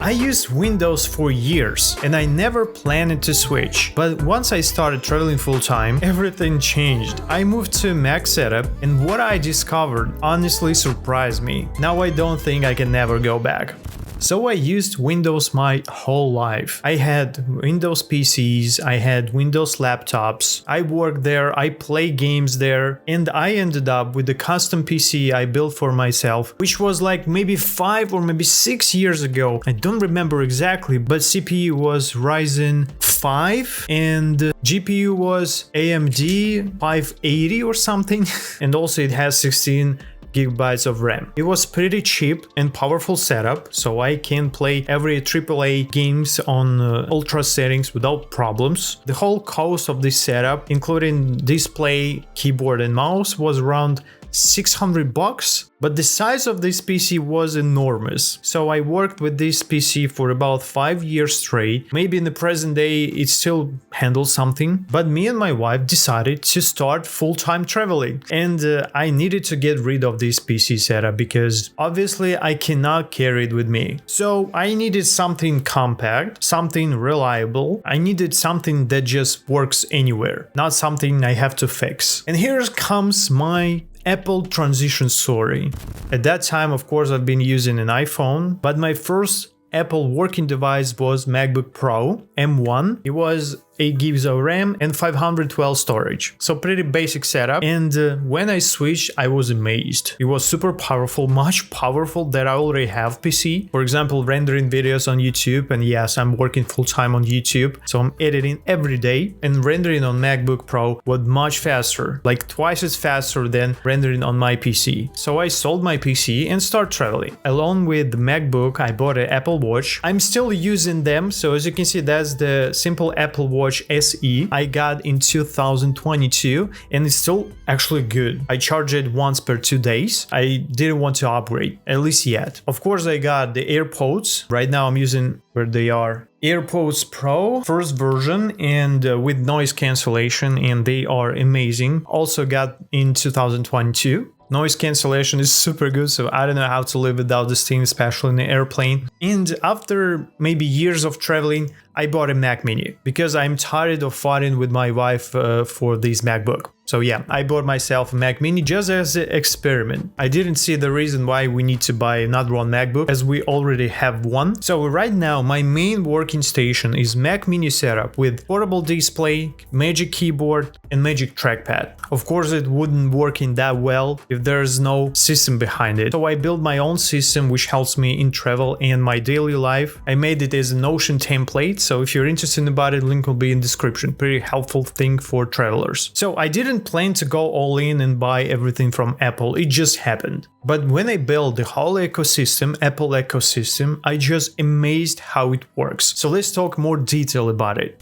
I used Windows for years and I never planned to switch, but once I started traveling full-time, everything changed. I moved to a Mac setup and what I discovered honestly surprised me. Now I don't think I can never go back. So I used Windows my whole life. I had Windows PCs, I had Windows laptops, I worked there, I play games there, and I ended up with a custom PC I built for myself, which was like maybe 5 or maybe 6 years ago. I don't remember exactly, but CPU was Ryzen 5 and GPU was AMD 580 or something, and also it has 16 gigabytes of RAM. It was pretty cheap and powerful setup, so I can play every AAA games on ultra settings without problems. The whole cost of this setup, including display, keyboard and mouse, was around $600, but the size of this PC was enormous. So I worked with this PC for about 5 years straight. Maybe in the present day it still handles something, but me and my wife decided to start full-time traveling, and I needed to get rid of this PC setup because obviously I cannot carry it with me. So I needed something compact, something reliable. I needed something that just works anywhere, not something I have to fix. And here comes my Apple transition story. At that time, of course, I've been using an iPhone, but my first Apple working device was MacBook Pro M1. It was 8 gigs of RAM and 512 storage. So pretty basic setup. And when I switched, I was amazed. It was super powerful, much powerful that I already have PC. For example, rendering videos on YouTube. And yes, I'm working full time on YouTube. So I'm editing every day, and rendering on MacBook Pro was much faster, like twice as faster than rendering on my PC. So I sold my PC and started traveling. Along with the MacBook, I bought an Apple Watch. I'm still using them. So as you can see, that's the simple Apple Watch SE I got in 2022, and it's still actually good. I charge it once per 2 days. I didn't want to upgrade, at least yet. Of course, I got the AirPods. Right now I'm using where they are. AirPods Pro, first version, and with noise cancellation, and they are amazing. Also got in 2022. Noise cancellation is super good, so I don't know how to live without this thing, especially in an airplane. And after maybe years of traveling, I bought a Mac Mini because I'm tired of fighting with my wife for this MacBook. So yeah, I bought myself a Mac Mini just as an experiment. I didn't see the reason why we need to buy another one MacBook, as we already have one. So right now, my main working station is Mac Mini setup with portable display, Magic Keyboard, and Magic Trackpad. Of course, it wouldn't work in that well if there's no system behind it. So I built my own system which helps me in travel and my daily life. I made it as a Notion template, so if you're interested about it, link will be in description. Pretty helpful thing for travelers. So I didn't plan to go all in and buy everything from Apple, it just happened. But when I built the whole ecosystem, Apple ecosystem, I just amazed how it works. So let's talk more detail about it.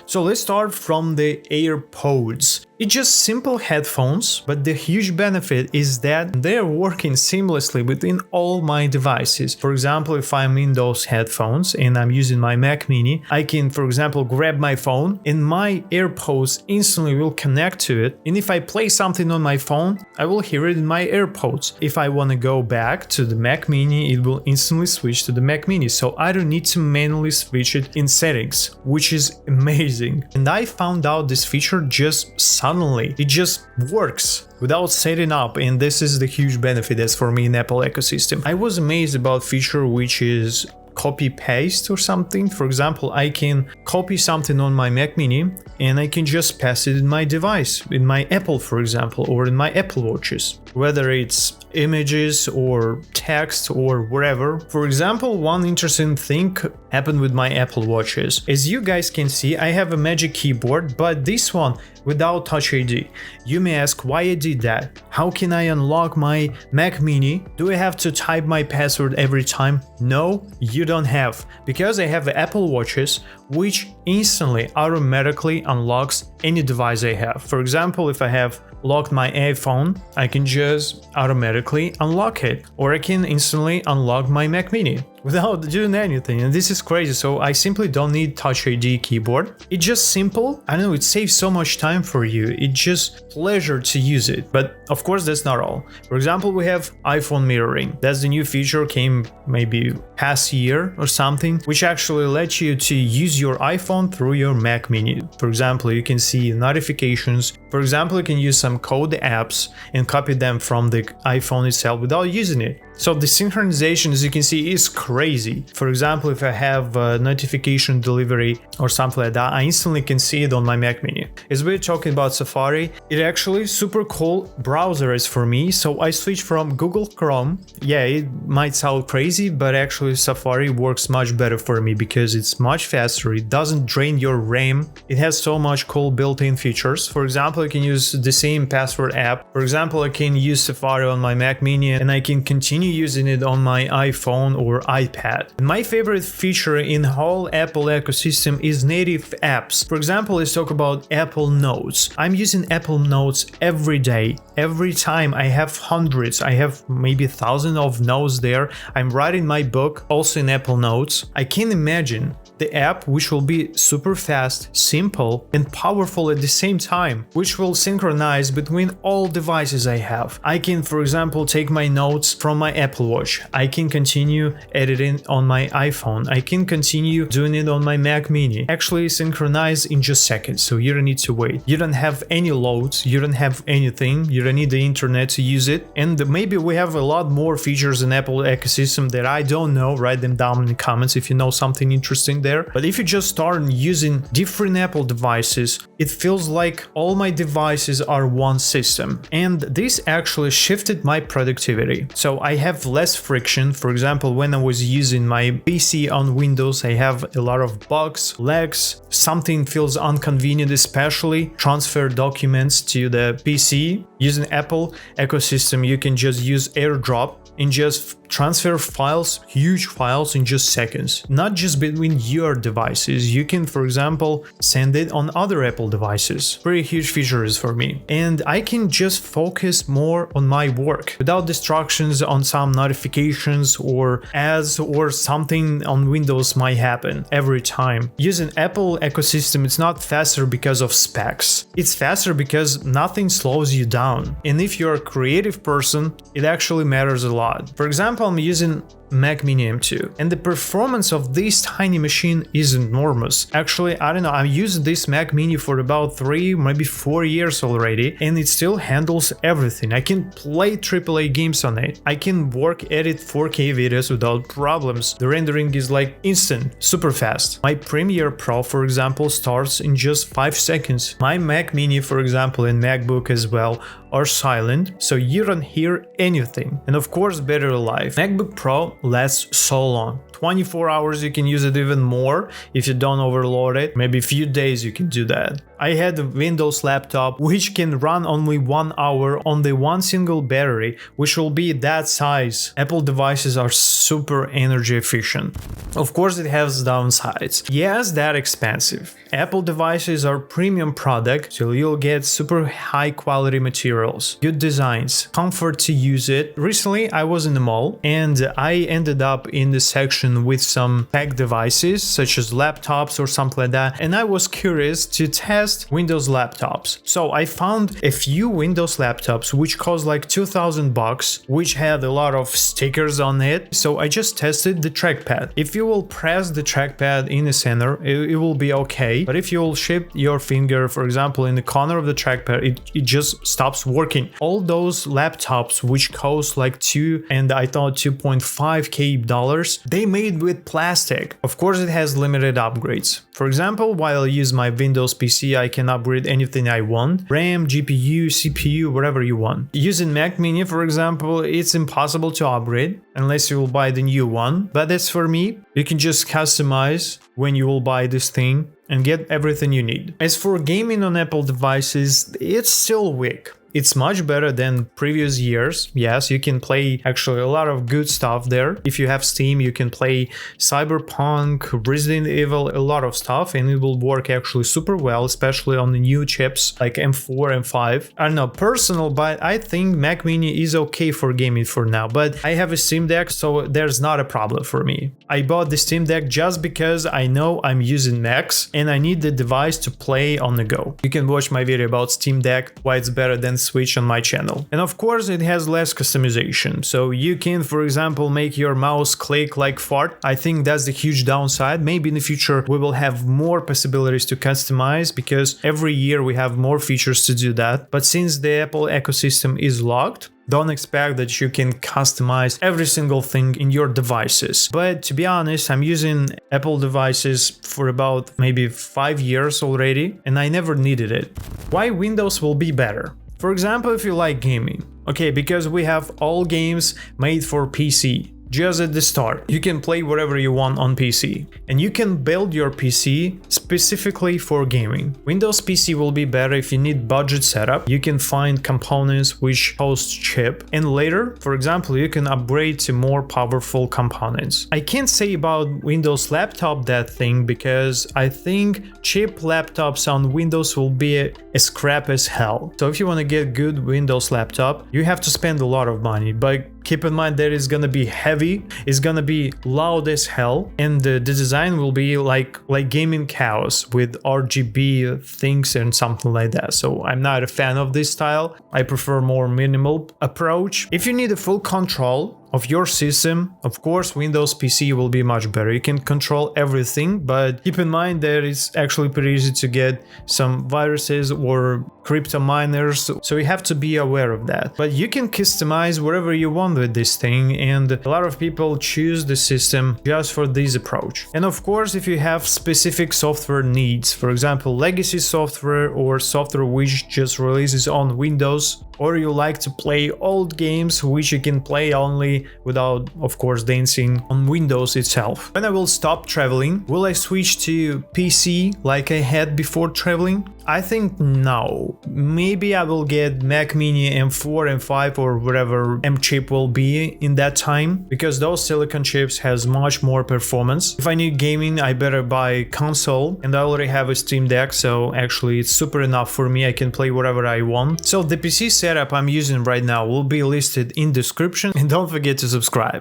So let's start from the AirPods. It's just simple headphones, but the huge benefit is that they're working seamlessly within all my devices. For example, if I'm in those headphones and I'm using my Mac Mini, I can, for example, grab my phone and my AirPods instantly will connect to it. And if I play something on my phone, I will hear it in my AirPods. If I want to go back to the Mac Mini, it will instantly switch to the Mac Mini. So I don't need to manually switch it in settings, which is amazing. And I found out this feature just suddenly. It just works without setting up, and this is the huge benefit as for me in Apple ecosystem. I was amazed about feature which is copy paste or something. For example, I can copy something on my Mac Mini and I can just paste it in my device, in my Apple, for example, or in my Apple Watches, whether it's images or text or whatever. For example, one interesting thing happened with my Apple Watches. As you guys can see, I have a Magic Keyboard, but this one without Touch ID. You may ask why I did that. How can I unlock my Mac Mini? Do I have to type my password every time? No, you don't have, because I have Apple Watches which instantly automatically unlocks any device I have. For example, if I have locked my iPhone, I can just automatically unlock it, or I can instantly unlock my Mac Mini. without doing anything, and this is crazy. So I simply don't need Touch ID keyboard. It's just simple. I know it saves so much time for you. It's just pleasure to use it. But of course, that's not all. For example, we have iPhone mirroring. That's the new feature, came maybe past year or something, which actually lets you to use your iPhone through your Mac Mini. For example, you can see notifications. For example, you can use some code apps and copy them from the iPhone itself without using it. So the synchronization, as you can see, is crazy. For example, if I have a notification delivery or something like that, I instantly can see it on my Mac Mini. As we're talking about Safari, it actually super cool browser is for me. So I switched from Google Chrome. Yeah, it might sound crazy, but actually Safari works much better for me because it's much faster. It doesn't drain your RAM. It has so much cool built-in features. For example, I can use the same password app. For example, I can use Safari on my Mac Mini and I can continue using it on my iPhone or iPad. And my favorite feature in the whole Apple ecosystem is native apps. For example, let's talk about Apple Notes. I'm using Apple Notes every day. Every time I have hundreds, I have maybe thousands of notes there. I'm writing my book also in Apple Notes. I can imagine the app which will be super fast, simple, and powerful at the same time, which will synchronize between all devices I have. I can, for example, take my notes from my Apple Watch. I can continue editing on my iPhone. I can continue doing it on my Mac Mini. Actually synchronize in just seconds, so you don't need to wait. You don't have any loads, you don't have anything, you don't need the internet to use it. And maybe we have a lot more features in Apple ecosystem that I don't know. Write them down in the comments if you know something interesting there. But if you just start using different Apple devices, it feels like all my devices are one system. And this actually shifted my productivity. So I have less friction. For example, when I was using my PC on Windows, I have a lot of bugs, lags, something feels inconvenient, especially transfer documents to the PC. Using Apple ecosystem, you can just use AirDrop and just transfer files, huge files in just seconds. Not just between your devices, you can, for example, send it on other Apple devices. Very huge features for me. And I can just focus more on my work without distractions on some notifications or ads or something on Windows might happen every time. Using Apple ecosystem, it's not faster because of specs. It's faster because nothing slows you down. And if you're a creative person, it actually matters a lot. For example, I'm using Mac Mini M2 and the performance of this tiny machine is enormous. Actually, I don't know, I'm using this Mac Mini for about 3, maybe 4 years already, and it still handles everything. I can play AAA games on it. I can edit 4K videos without problems. The rendering is like instant, super fast. My Premiere Pro, for example, starts in just 5 seconds. My Mac Mini, for example, and MacBook as well, are silent, so you don't hear anything. And of course, battery life. MacBook Pro lasts so long. 24 hours, you can use it even more if you don't overload it. Maybe a few days you can do that. I had a Windows laptop which can run only 1 hour on the one single battery, which will be that size. Apple devices are super energy efficient. Of course, it has downsides. Yes, that expensive. Apple devices are premium product, so you'll get super high quality materials, good designs, comfort to use it. Recently, I was in the mall and I ended up in the section with some tech devices such as laptops or something like that, and I was curious to test Windows laptops. So I found a few Windows laptops which cost like $2,000, which had a lot of stickers on it. So I just tested the trackpad. If you will press the trackpad in the center, it will be okay. But if you will shift your finger, for example, in the corner of the trackpad, it just stops working. All those laptops which cost like $2,500, they made with plastic. Of course, it has limited upgrades. For example, while I use my Windows PC, I can upgrade anything I want. RAM, GPU, CPU, whatever you want. Using Mac Mini, for example, it's impossible to upgrade unless you will buy the new one. But that's for me. You can just customize when you will buy this thing and get everything you need. As for gaming on Apple devices, it's still weak. It's much better than previous years. Yes, you can play actually a lot of good stuff there. If you have Steam, you can play Cyberpunk, Resident Evil, a lot of stuff, and it will work actually super well, especially on the new chips like M4 and 5. I don't know, personal, but I think Mac Mini is okay for gaming for now. But I have a Steam Deck, so there's not a problem for me. I bought the Steam Deck just because I know I'm using Macs and I need the device to play on the go. You can watch my video about Steam Deck, why it's better than Switch on my channel. And of course it has less customization. So you can, for example, make your mouse click like fart. I think that's the huge downside. Maybe in the future we will have more possibilities to customize because every year we have more features to do that. But since the Apple ecosystem is locked, don't expect that you can customize every single thing in your devices. But to be honest, I'm using Apple devices for about maybe 5 years already, and I never needed it. Why Windows will be better? For example, if you like gaming. Okay, because we have all games made for PC. Just at the start, you can play whatever you want on PC, and you can build your PC specifically for gaming. Windows PC will be better if you need budget setup. You can find components which host chip, and later, for example, you can upgrade to more powerful components. I can't say about Windows laptop that thing because I think cheap laptops on Windows will be a scrap as hell. So if you want to get good Windows laptop, you have to spend a lot of money, but keep in mind that it's gonna be heavy, it's gonna be loud as hell, and the design will be like gaming chaos with RGB things and something like that. So I'm not a fan of this style. I prefer more minimal approach. If you need a full control of your system, of course Windows PC will be much better. You can control everything, but keep in mind that it's actually pretty easy to get some viruses or crypto miners, so you have to be aware of that. But you can customize whatever you want with this thing, and a lot of people choose the system just for this approach. And of course, if you have specific software needs, for example legacy software or software which just releases on Windows, or you like to play old games which you can play only without, of course, dancing on Windows itself. When I will stop traveling, will I switch to PC like I had before traveling? I think no. Maybe I will get Mac Mini M4 and 5 or whatever M chip will be in that time, because those silicon chips has much more performance. If I need gaming, I better buy console, and I already have a Steam Deck, so actually it's super enough for me. I can play whatever I want. So the PC setup I'm using right now will be listed in description, and don't forget to subscribe.